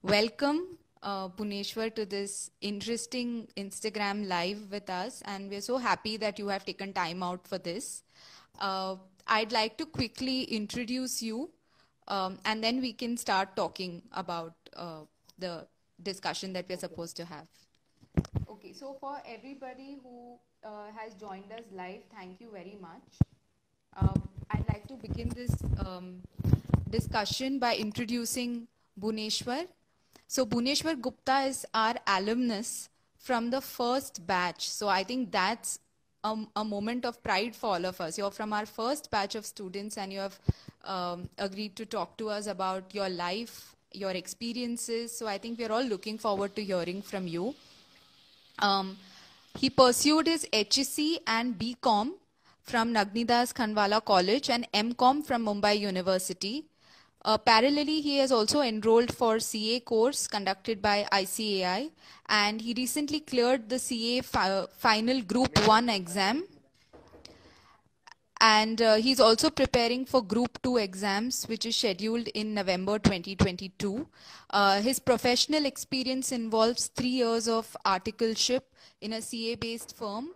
Welcome, Bhuneshwar, to this interesting Instagram live with us, and we're so happy that you have taken time out for this. I'd like to quickly introduce you, and then we can start talking about the discussion that we're supposed to have. Okay, so for everybody who has joined us live, thank you very much. I'd like to begin this discussion by introducing Bhuneshwar. So Bhuneshwar Gupta is our alumnus from the first batch. So I think that's a moment of pride for all of us. You're from our first batch of students and you have agreed to talk to us about your life, your experiences. So I think we're all looking forward to hearing from you. He pursued his HSC and BCom from Nagnidas Khanwala College and MCom from Mumbai University. Parallelly, he has also enrolled for CA course conducted by ICAI, and he recently cleared the CA final Group 1 exam. And he's also preparing for Group 2 exams, which is scheduled in November 2022. His professional experience involves 3 years of articleship in a CA-based firm.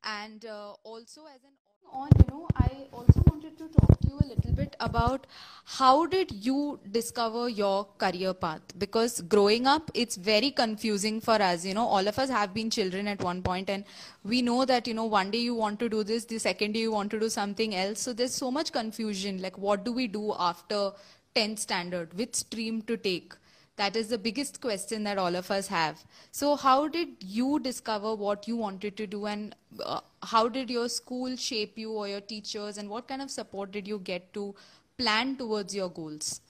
And also as an I also wanted to talk to you a little bit about how did you discover your career path? Because growing up, it's very confusing for us. All of us have been children at one point, and we know that, one day you want to do this, the second day you want to do something else. So there's so much confusion. Like, what do we do after 10th standard? Which stream to take? That is the biggest question that all of us have. So how did you discover what you wanted to do, and how did your school shape you, or your teachers, and what kind of support did you get to plan towards your goals?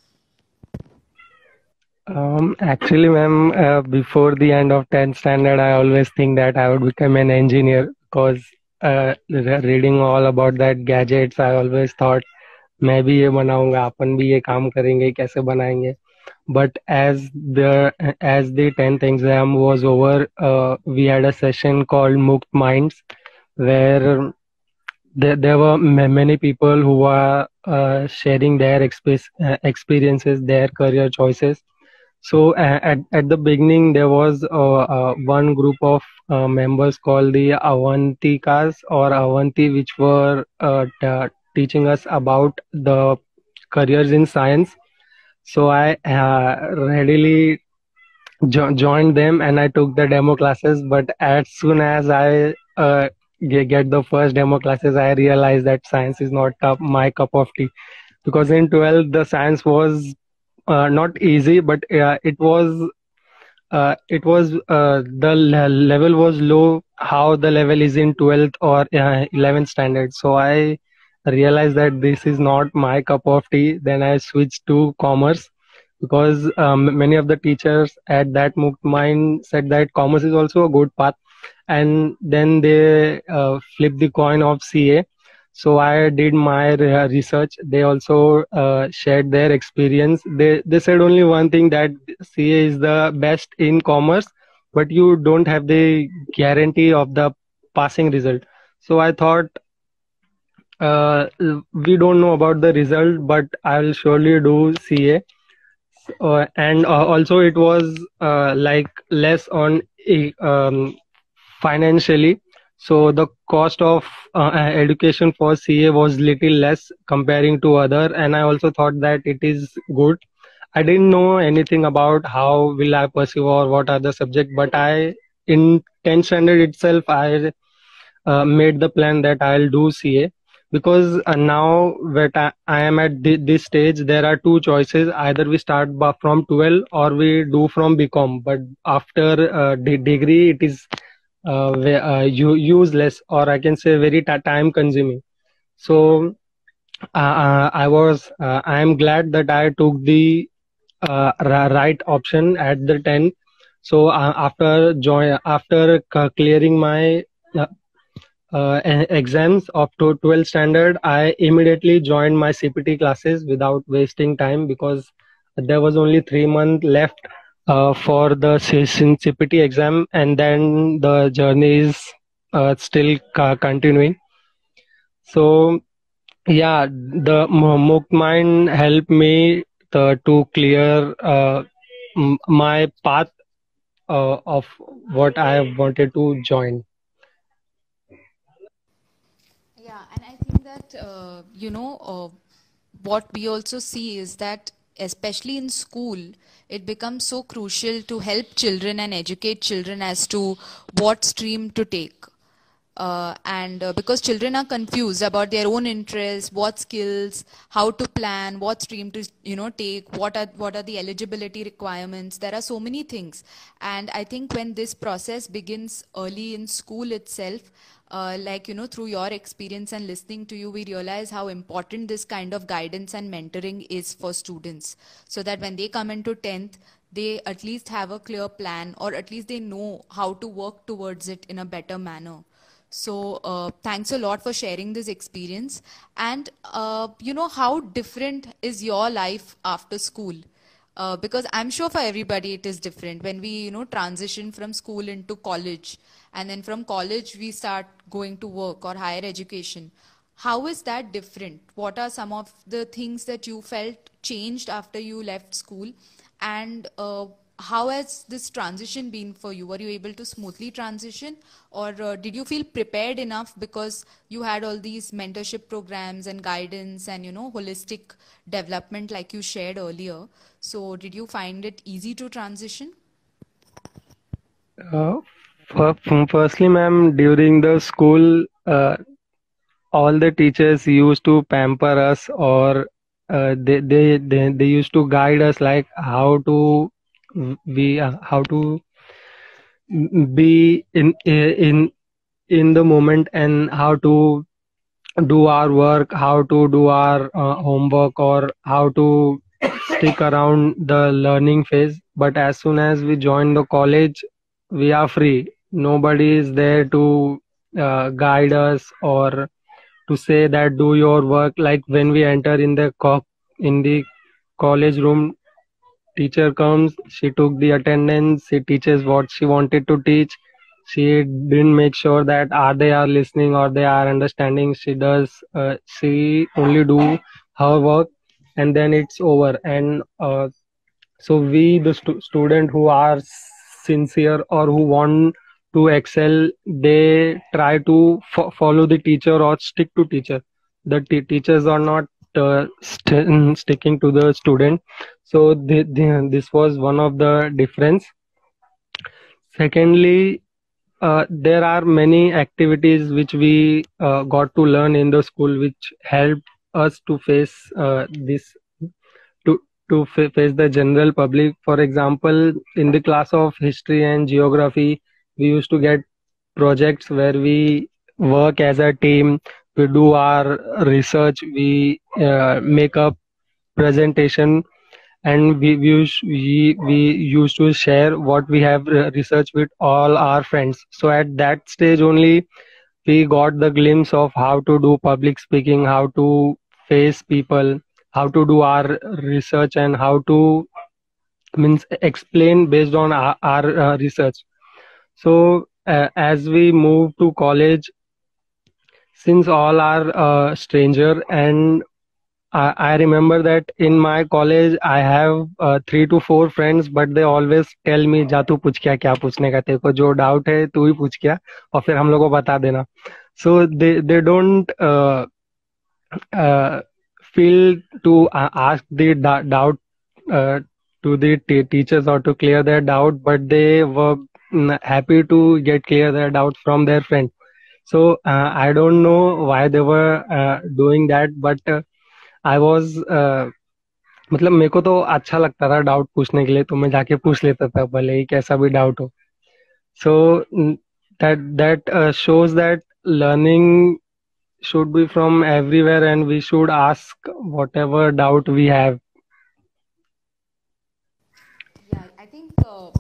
Actually, ma'am, before the end of 10th standard, I always think that I would become an engineer because reading all about that gadgets, I always thought मैं भी ये बनाऊंगा अपन भी ये काम करेंगे कैसे बनाएंगे but as the 10th exam was over we had a session called Mukt Minds where there were many people who were sharing their experiences, their career choices. So at the beginning, there was one group of members called the Avantikas or Avanti, which were teaching us about the careers in science. So I readily joined them and I took the demo classes. But as soon as I get the first demo classes, I realized that science is not my cup of tea, because in 12th the science was not easy, but the level was low. How the level is in 12th or 11th standard. So I realized that this is not my cup of tea. Then I switched to commerce because many of the teachers at that Mukt Mind said that commerce is also a good path, and then they flipped the coin of CA. So I did my research. They also shared their experience. They said only one thing, that CA is the best in commerce, but you don't have the guarantee of the passing result. So I thought we don't know about the result, but I'll surely do CA. And also it was like less on financially. So the cost of education for CA was little less comparing to other, and I also thought that it is good. I didn't know anything about how will I pursue or what are the subject, but in 10th standard itself, I made the plan that I'll do CA, because now that I am at this stage, there are two choices. Either we start from 12 or we do from BCom. But after the degree, it is useless, or I can say very time consuming. So I am glad that I took the right option at the 10th. So after clearing my exams of 12th standard, I immediately joined my CPT classes without wasting time, because there was only 3 months left for the CPT exam, and then the journey is still continuing. So yeah, the Mukt Mind helped me to clear my path of what I wanted to join. Yeah, and I think that, what we also see is that, especially in school, it becomes so crucial to help children and educate children as to what stream to take. And because children are confused about their own interests, what skills, how to plan, what stream to take, what are the eligibility requirements. There are so many things, and I think when this process begins early in school itself, like through your experience and listening to you, we realize how important this kind of guidance and mentoring is for students, so that when they come into 10th, they at least have a clear plan, or at least they know how to work towards it in a better manner. So thanks a lot for sharing this experience. And how different is your life after school? Because I'm sure for everybody it is different when we transition from school into college, and then from college we start going to work or higher education. How is that different? What are some of the things that you felt changed after you left school? And how has this transition been for you? Were you able to smoothly transition, or did you feel prepared enough because you had all these mentorship programs and guidance and holistic development like you shared earlier? So did you find it easy to transition? Uh, Firstly, ma'am, during the school, all the teachers used to pamper us, or they used to guide us like how to we how to be in the moment, and how to do our work, how to do our homework, or how to stick around the learning phase. But as soon as we join the college, we are free. Nobody is there to guide us, or to say that do your work. Like when we enter in the in the college room, teacher comes, she took the attendance, she teaches what she wanted to teach. She didn't make sure that are they are listening or they are understanding. She does, she only do her work, and then it's over. And so we, the student who are sincere or who want to excel, they try to follow the teacher or stick to teacher. The teachers are not sticking to the student. So this was one of the difference. Secondly, there are many activities which we got to learn in the school, which helped us to face this to face the general public. For example, in the class of history and geography, we used to get projects where we work as a team. We do our research. We make a presentation, and we used to share what we have researched with all our friends. So at that stage only, we got the glimpse of how to do public speaking, how to face people, how to do our research, and how to means explain based on our research. So as we move to college, since all are stranger, and I remember that in my college I have 3 to 4 friends, but they always tell me जा तू पूछ क्या पूछने का, तेरे को जो doubt है तू ही पूछ क्या, और फिर हम लोग को बता देना. So they don't uh, feel to ask the doubt uh, to the teachers or to clear their doubt, but they were happy to get clear their doubt from their friend. So I don't know why they were doing that, but I was मतलब मेरे को तो अच्छा लगता था doubt पूछने के लिए, तो मैं जाके पूछ लेता था भले ही कैसा भी डाउट हो. So that shows that learning should be from everywhere, and we should ask whatever doubt we have. Yeah, I think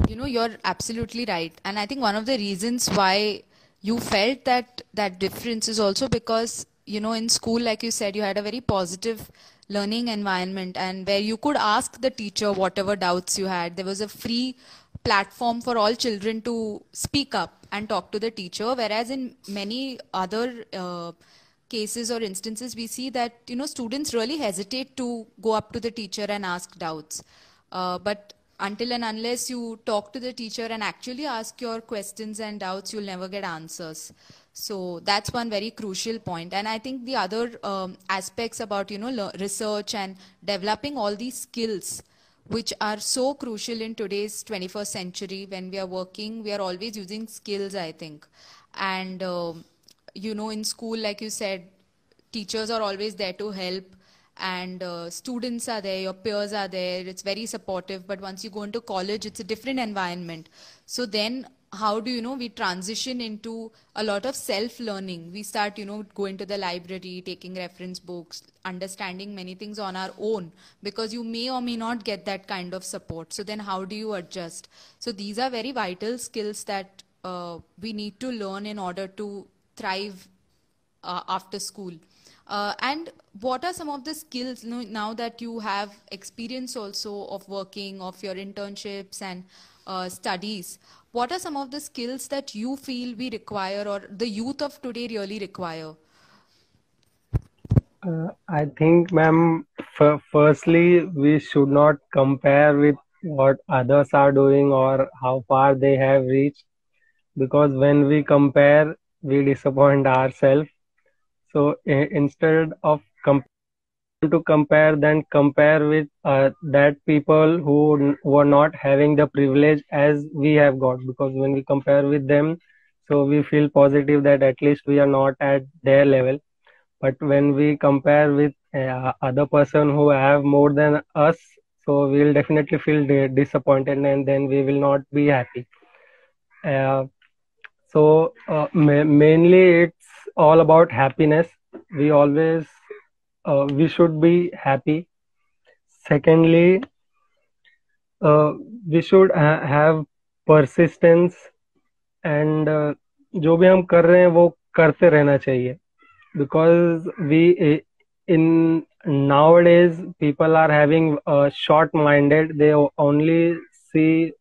you're absolutely right, and I think one of the reasons why you felt that difference is also because in school, like you said, you had a very positive learning environment, and where you could ask the teacher whatever doubts you had. There was a free platform for all children to speak up and talk to the teacher, whereas in many other cases or instances, we see that, students really hesitate to go up to the teacher and ask doubts. But until and unless you talk to the teacher and actually ask your questions and doubts, you'll never get answers. So that's one very crucial point. And I think the other aspects about, research and developing all these skills, which are so crucial in today's 21st century. When we are working, we are always using skills, I think. And, in school, like you said, teachers are always there to help, and students are there, your peers are there, it's very supportive. But once you go into college, it's a different environment. So then how do we transition into a lot of self-learning? We start, going to the library, taking reference books, understanding many things on our own, because you may or may not get that kind of support. So then how do you adjust? So these are very vital skills that we need to learn in order to thrive after school. And what are some of the skills, now that you have experience also of working, of your internships and studies, what are some of the skills that you feel we require, or the youth of today really require? I think, ma'am, firstly, we should not compare with what others are doing or how far they have reached, because when we compare, we disappoint ourselves. So instead of to compare, then compare with that people who were not having the privilege as we have got, because when we compare with them, so we feel positive that at least we are not at their level. But when we compare with other person who have more than us, so we'll definitely feel disappointed, and then we will not be happy. uh, mainly it's all about happiness. We always we should be happy. Secondly, uh, we should have persistence, and जो भी हम कर रहे हैं वो करते रहना चाहिए, because we in nowadays people are having short minded. They only see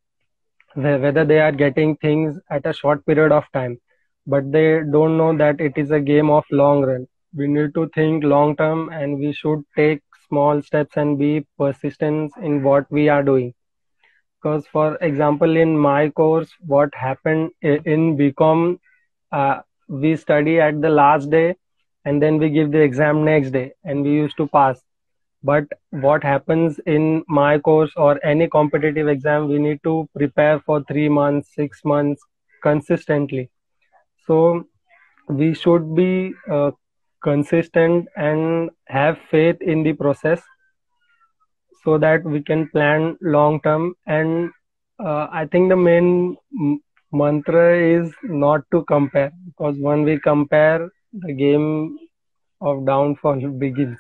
whether they are getting things at a short period of time, but they don't know that it is a game of long run. We need to think long term, and we should take small steps and be persistent in what we are doing. Because for example, in my course, what happened in BCom, we study at the last day, and then we give the exam next day, and we used to pass. But what happens in my course or any competitive exam, we need to prepare for 3 months, 6 months consistently. So we should be consistent and have faith in the process, so that we can plan long term. And I think the main mantra is not to compare, because when we compare, the game of downfall begins.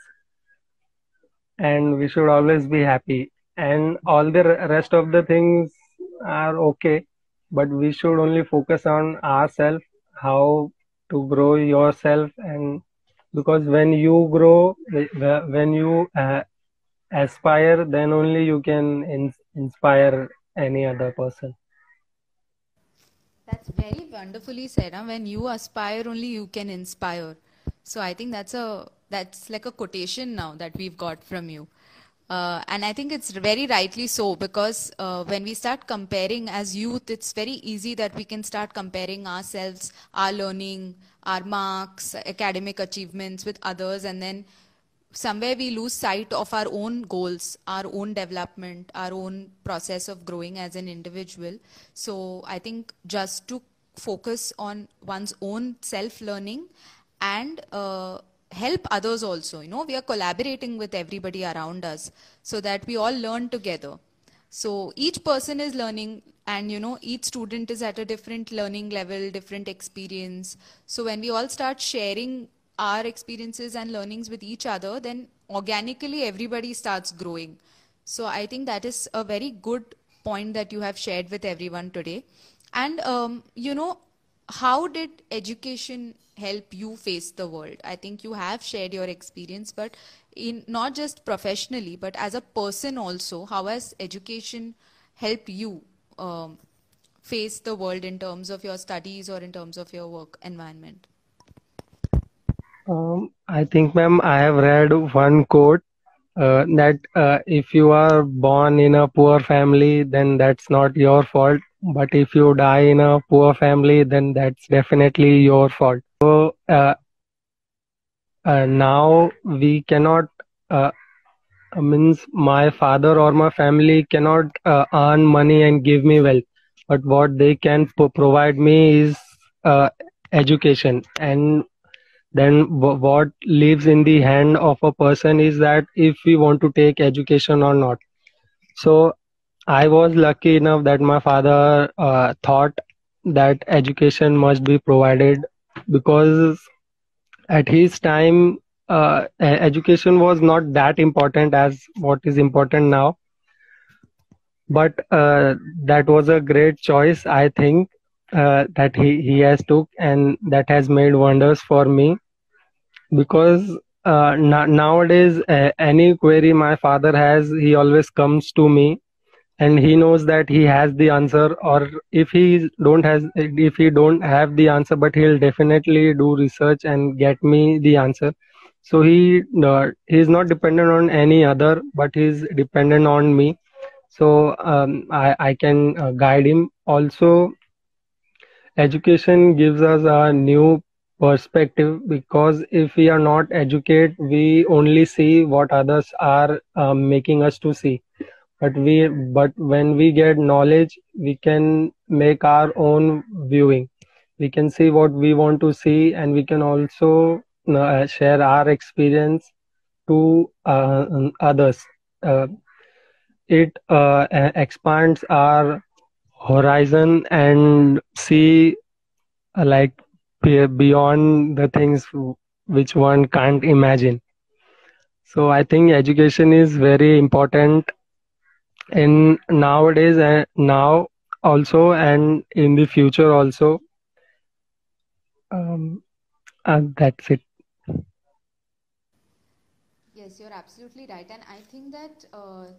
And we should always be happy, and all the rest of the things are okay, but we should only focus on ourselves, how to grow yourself. And because when you grow, when you aspire, then only you can inspire any other person. That's very wonderfully said. Huh? When you aspire, only you can inspire. So I think that's like a quotation now that we've got from you. And I think it's very rightly so, because when we start comparing as youth, it's very easy that we can start comparing ourselves, our learning, our marks, academic achievements with others, and then somewhere we lose sight of our own goals, our own development, our own process of growing as an individual. So I think just to focus on one's own self-learning and help others also. We are collaborating with everybody around us so that we all learn together. So each person is learning, and each student is at a different learning level, different experience. So when we all start sharing our experiences and learnings with each other, then organically everybody starts growing. So I think that is a very good point that you have shared with everyone today. And how did education help you face the world? I think you have shared your experience, but in not just professionally, but as a person also, how has education helped you face the world in terms of your studies or in terms of your work environment? I think, ma'am, I have read one quote that if you are born in a poor family, then that's not your fault. But if you die in a poor family, then that's definitely your fault. So now we cannot, uh, means my father or my family cannot earn money and give me wealth. But what they can provide me is education. And then what lives in the hand of a person is that if we want to take education or not. So I was lucky enough that my father thought that education must be provided, because at his time education was not that important as what is important now. But that was a great choice, I think, that he has took, and that has made wonders for me, because nowadays any query my father has, he always comes to me, and he knows that he has the answer. Or if he don't have the answer, but he'll definitely do research and get me the answer. So he's not dependent on any other, but he's dependent on me. So I can guide him also. Education gives us a new perspective, because if we are not educated, we only see what others are making us to see. But when we get knowledge, we can make our own viewing. We can see what we want to see, and we can also share our experience to others. Uh, it expands our horizon and see like beyond the things which one can't imagine. So I think education is very important in nowadays, and now also, and in the future also. um, and that's it. Yes, you're absolutely right. And I think that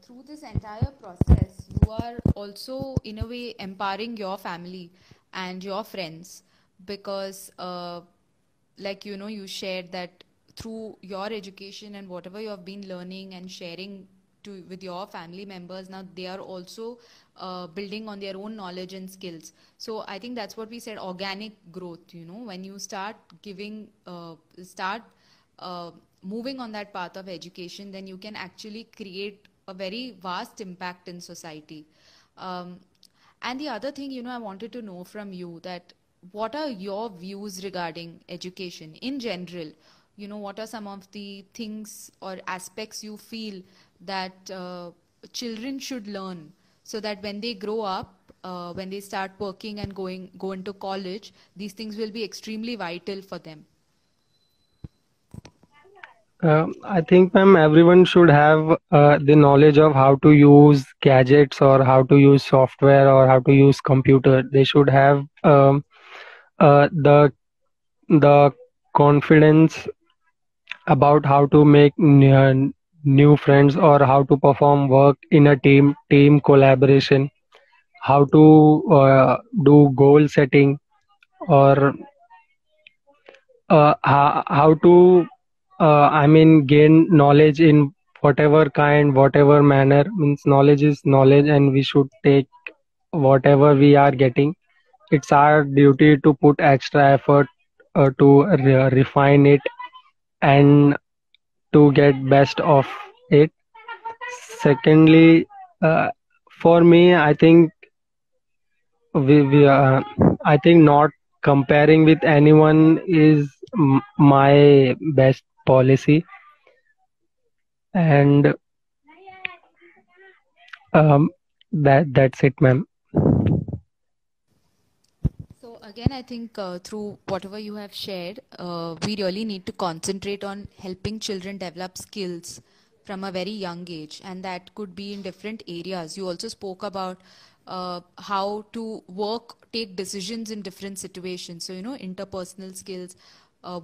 through this entire process, you are also, in a way, empowering your family and your friends because, like, you shared that through your education and whatever you have been learning and sharing with your family members, now they are also building on their own knowledge and skills. So I think that's what we said, organic growth. When you start giving, start moving on that path of education, then you can actually create a very vast impact in society. Um, and the other thing, I wanted to know from you that what are your views regarding education in general? What are some of the things or aspects you feel that children should learn so that when they grow up, when they start working and go into college, these things will be extremely vital for them. I think, ma'am, everyone should have the knowledge of how to use gadgets, or how to use software, or how to use computer. They should have the confidence about how to make new friends, or how to perform work in a team collaboration, how to do goal setting, or how to I mean gain knowledge in whatever kind, whatever manner. Means knowledge is knowledge, and we should take whatever we are getting. It's our duty to put extra effort to refine it, and to get best of it. Secondly, uh, for me, I think not comparing with anyone is my best policy. And um, that's it, ma'am. So again, I think through whatever you have shared, we really need to concentrate on helping children develop skills from a very young age, and that could be in different areas. You also spoke about how to take decisions in different situations. So interpersonal skills,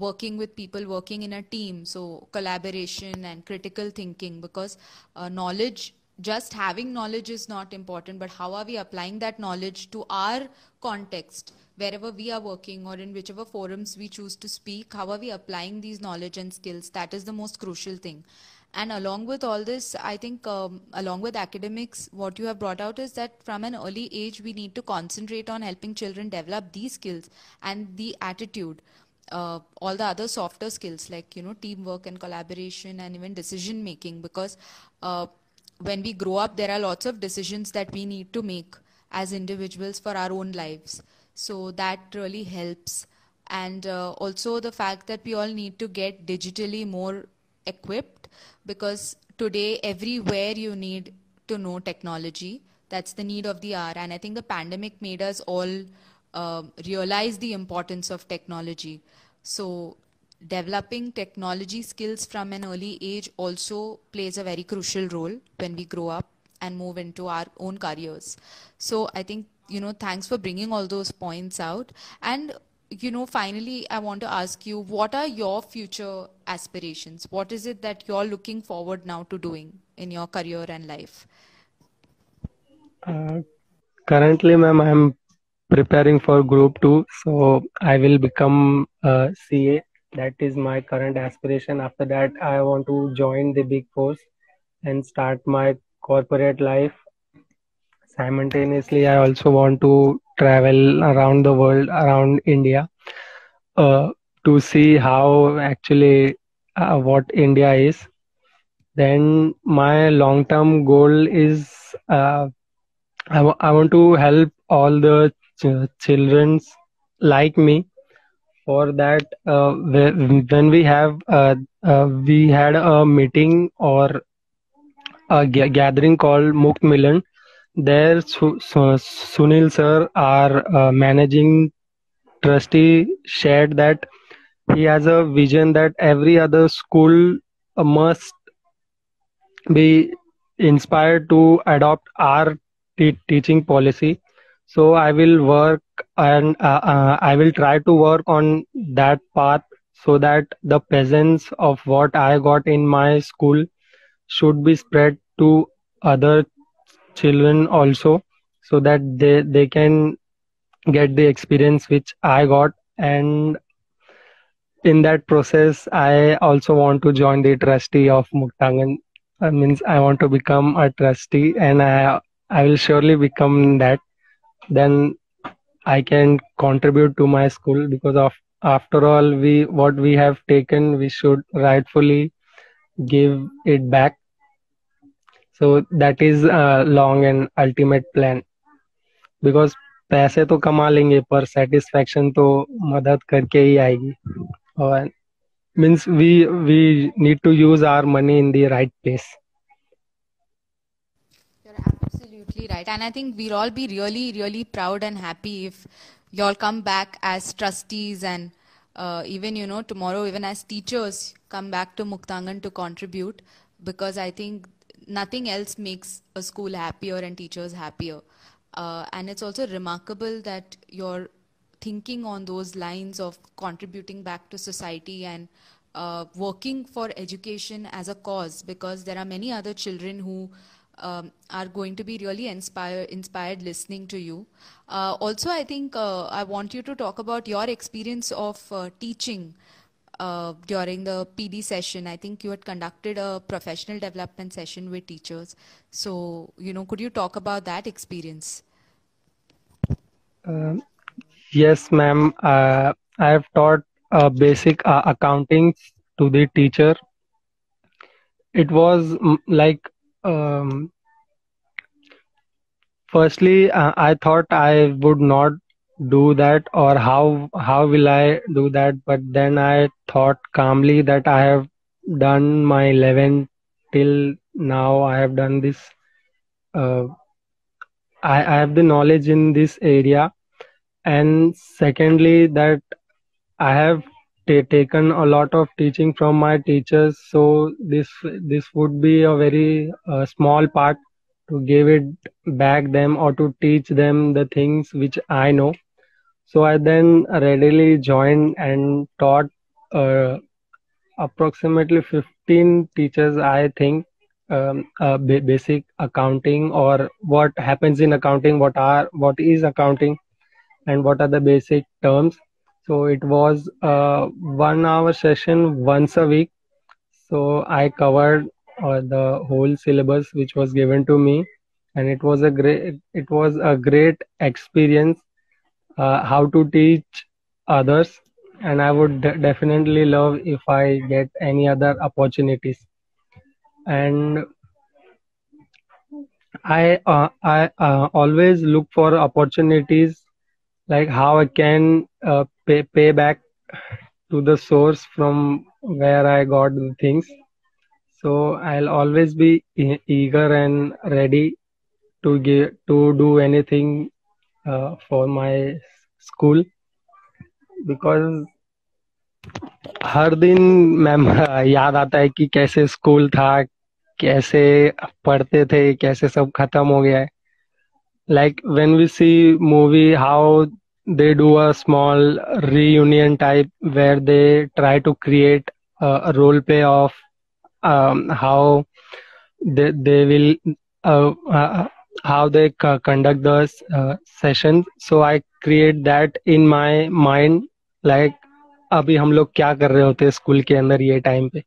working with people, working in a team. So collaboration and critical thinking, because knowledge just having knowledge is not important, but how are we applying that knowledge to our context, wherever we are working or in whichever forums we choose to speak? How are we applying these knowledge and skills? That is the most crucial thing. And along with all this, I think along with academics, what you have brought out is that from an early age, we need to concentrate on helping children develop these skills and the attitude, all the other softer skills like, teamwork and collaboration and even decision making, because uh, when we grow up, there are lots of decisions that we need to make as individuals for our own lives. So that really helps. And also the fact that we all need to get digitally more equipped, because today everywhere you need to know technology. That's the need of the hour. And I think the pandemic made us all realize the importance of technology. So developing technology skills from an early age also plays a very crucial role when we grow up and move into our own careers. So I think, thanks for bringing all those points out. And, finally, I want to ask you, what are your future aspirations? What is it that you're looking forward now to doing in your career and life? Uh, Currently, ma'am, I'm preparing for Group 2, so I will become a CA. That is my current aspiration. After that, I want to join the Big Four and start my corporate life. Simultaneously, I also want to travel around the world, around India, uh, to see how actually what India is. Then my long-term goal is I want to help all the children like me. For that, when we had a meeting or a gathering called Mukt Milan. There, Sunil sir, our managing trustee, shared that he has a vision that every other school must be inspired to adopt our teaching policy. So I will work and I will try to work on that path so that the presence of what I got in my school should be spread to other children also, so that they can get the experience which I got. And in that process, I also want to join the trustee of Muktangan. Means I want to become a trustee, and I will surely become that. Then I can contribute to my school, because of after all we what we have taken we should rightfully give it back. So that is a long and ultimate plan, because पैसे तो कमा लेंगे पर satisfaction तो मदद करके ही आएगी. और means we need to use our money in the right place. You're absolutely right. And I think we'll all be really, really proud and happy if you all come back as trustees and even, tomorrow, even as teachers, come back to Muktangan to contribute, because I think nothing else makes a school happier and teachers happier. And it's also remarkable that you're thinking on those lines of contributing back to society and working for education as a cause, because there are many other children who are going to be really inspired listening to you. Also, I think I want you to talk about your experience of teaching during the PD session. I think you had conducted a professional development session with teachers. So, could you talk about that experience? Uh, yes, ma'am. I have taught basic accounting to the teacher. It was like um, firstly, I thought I would not do that, or how will I do that? But then I thought calmly that I have done my 11 till now. I have done this. Uh, I have the knowledge in this area, and secondly that I have taken a lot of teaching from my teachers. So this would be a very small part to give it back them or to teach them the things which I know. So I then readily joined and taught uh, approximately 15 teachers, I think. basic accounting, or what happens in accounting, what is accounting, and what are the basic terms. So it was a 1 hour session once a week. So I covered the whole syllabus which was given to me, and it was a great experience, how to teach others. And I would definitely love if I get any other opportunities. And I always look for opportunities, like how I can pay back to the source from where I got the things. So I'll always be eager and ready to do anything for my school, because हर दिन ma'am याद आता है कि कैसे school था, कैसे पढ़ते थे, कैसे सब खत्म हो गया है. Like when we see movie, how they do a small reunion type where they try to create a role play of how they will uh, uh, how they conduct the sessions. So I create that in my mind, like अभी हम लोग क्या कर रहे होते हैं school के अंदर ये टाइम पे.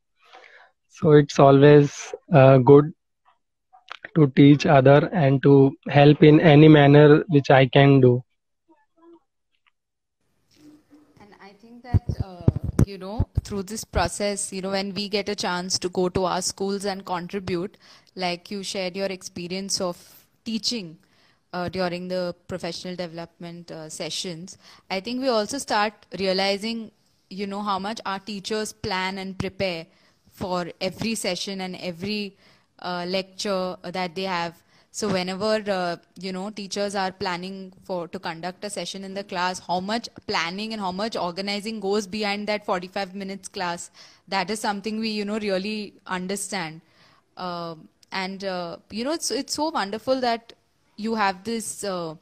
So it's always good to teach other and to help in any manner which I can do. And I think that, through this process, when we get a chance to go to our schools and contribute, like you shared your experience of teaching during the professional development sessions, I think we also start realizing, how much our teachers plan and prepare for every session and every lecture that they have. So whenever teachers are planning for to conduct a session in the class, how much planning and how much organizing goes behind that 45 minutes class, that is something we really understand. And it's so wonderful that you have this uh,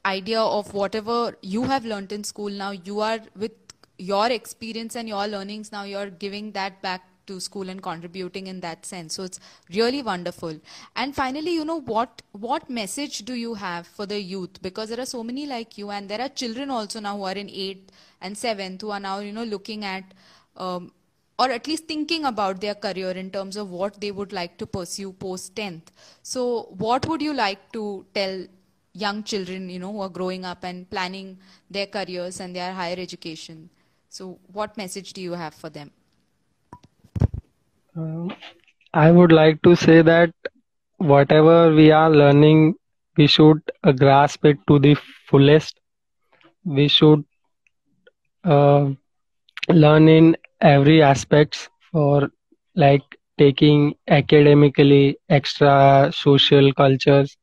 idea of whatever you have learned in school. Now you are with your experience and your learnings, now you're giving that back to school and contributing in that sense. So it's really wonderful. And finally, what message do you have for the youth? Because there are so many like you, and there are children also now who are in 8th and 7th who are now looking at or at least thinking about their career in terms of what they would like to pursue post 10th. So what would you like to tell young children, who are growing up and planning their careers and their higher education? So what message do you have for them? Um, I would like to say that whatever we are learning, we should grasp it to the fullest. We should uh, learn in every aspects, for like taking academically, extra social cultures,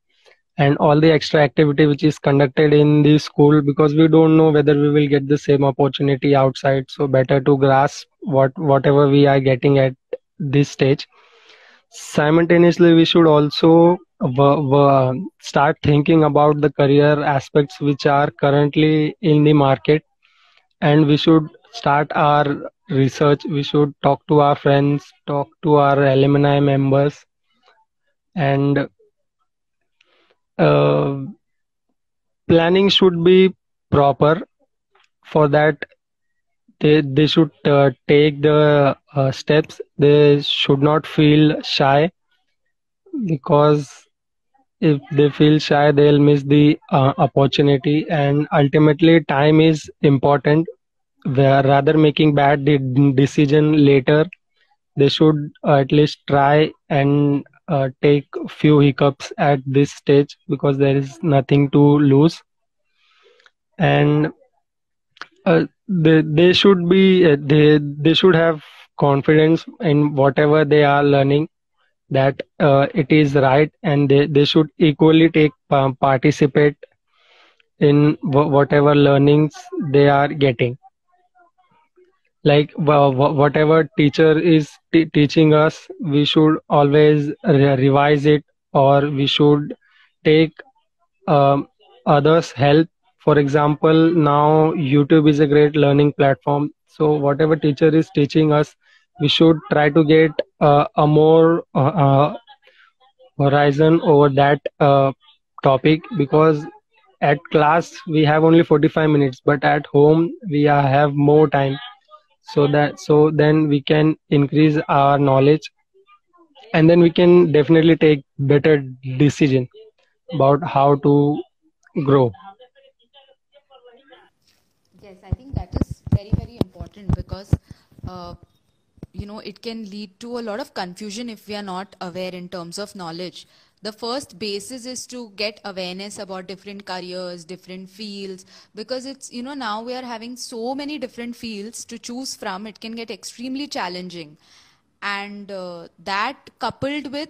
and all the extra activity which is conducted in the school, because we don't know whether we will get the same opportunity outside. So better to grasp whatever we are getting at this stage. Simultaneously, we should also start thinking about the career aspects which are currently in the market, and we should start our research. We should talk to our friends, talk to our alumni members, and uh, planning should be proper. For that, they should take the steps. They should not feel shy, because if they feel shy, they'll miss the opportunity. And ultimately, time is important. Where rather making bad decision later, they should at least try and take few hiccups at this stage, because there is nothing to lose. And they should be they should have confidence in whatever they are learning, that it is right, and they should equally take participate in whatever learnings they are getting. Like whatever teacher is teaching us, we should always revise it, or we should take um, others help. For example, now YouTube is a great learning platform. So whatever teacher is teaching us, we should try to get a more horizon over that topic, because at class we have only 45 minutes, but at home we have more time, so then we can increase our knowledge, and then we can definitely take better decision about how to grow. Yes, I think that is very, very important because, uh, it can lead to a lot of confusion if we are not aware in terms of knowledge. The first basis is to get awareness about different careers, different fields, because it's, now we are having so many different fields to choose from, it can get extremely challenging. And that coupled with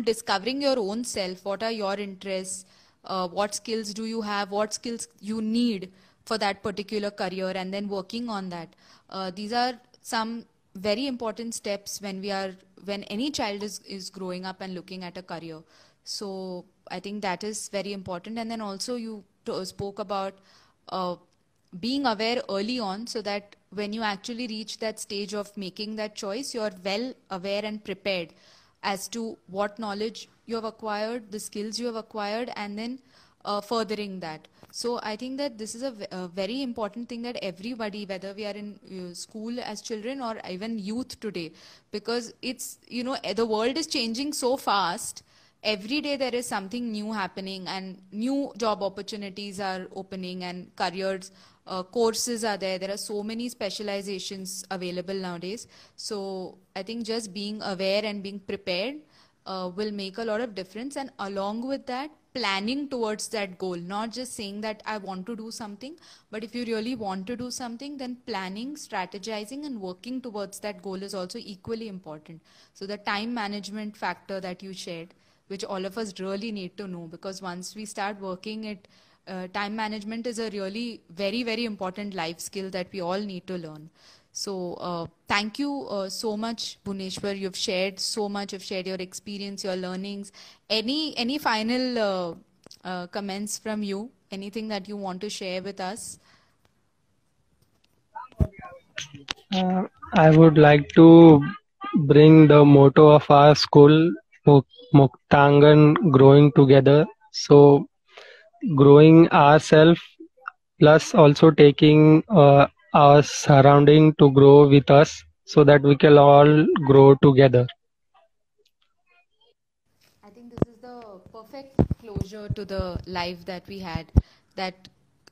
discovering your own self, what are your interests, what skills do you have, what skills you need for that particular career, and then working on that. These are some very important steps when any child is growing up and looking at a career. So I think that is very important. And then also you spoke about uh, being aware early on, so that when you actually reach that stage of making that choice, you're well aware and prepared as to what knowledge you have acquired, the skills you have acquired, and then furthering that. So I think that this is a very important thing that everybody, whether we are in school as children or even youth today, because it's, the world is changing so fast. Every day there is something new happening and new job opportunities are opening and careers, courses are there. There are so many specializations available nowadays. So I think just being aware and being prepared will make a lot of difference. And along with that, planning towards that goal, not just saying that I want to do something, but if you really want to do something, then planning, strategizing, and working towards that goal is also equally important. So the time management factor that you shared, which all of us really need to know, because once we start working it, time management is a really very, very important life skill that we all need to learn. So thank you so much, Bhuneshwar. You've shared so much. You've shared your experience, your learnings. Any final comments from you? Anything that you want to share with us? I would like to bring the motto of our school, Muktangan, growing together. So, growing ourselves plus also taking our surrounding to grow with us, so that we can all grow together. I think this is the perfect closure to the life that we had, that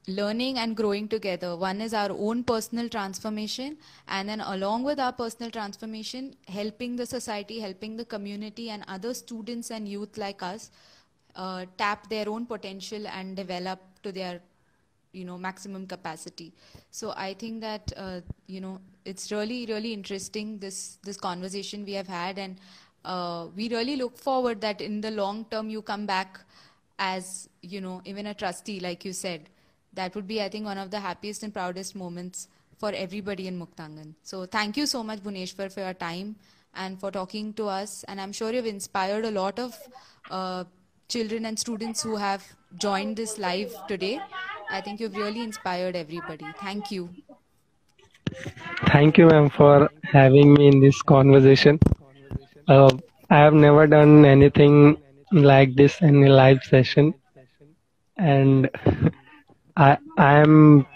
learning and growing together. One is our own personal transformation, and then along with our personal transformation, helping the society, helping the community, and other students and youth like us tap their own potential and develop to their maximum capacity. So I think that it's really, really interesting, this conversation we have had. And we really look forward that in the long term you come back as even a trustee, like you said. That would be, I think, one of the happiest and proudest moments for everybody in Muktangan. So thank you so much, Bhuneshwar, for your time and for talking to us. And I'm sure you've inspired a lot of uh, children and students who have joined this live today. I think you've really inspired everybody. Thank you. Thank you, ma'am, for having me in this conversation. Uh, I have never done anything like this in a live session, and I am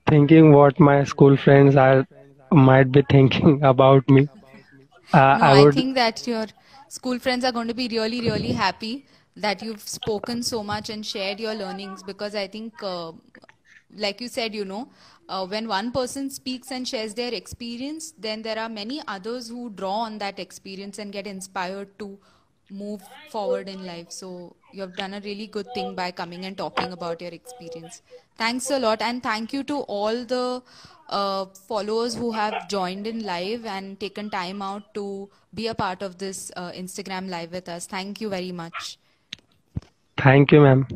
thinking what my school friends are might be thinking about me. No, I I would think that your school friends are going to be really, really happy that you've spoken so much and shared your learnings, because I think, like you said, when one person speaks and shares their experience, then there are many others who draw on that experience and get inspired to move forward in life. So you have done a really good thing by coming and talking about your experience. Thanks a lot, and thank you to all the followers who have joined in live and taken time out to be a part of this Instagram live with us. Thank you very much. thank you, ma'am.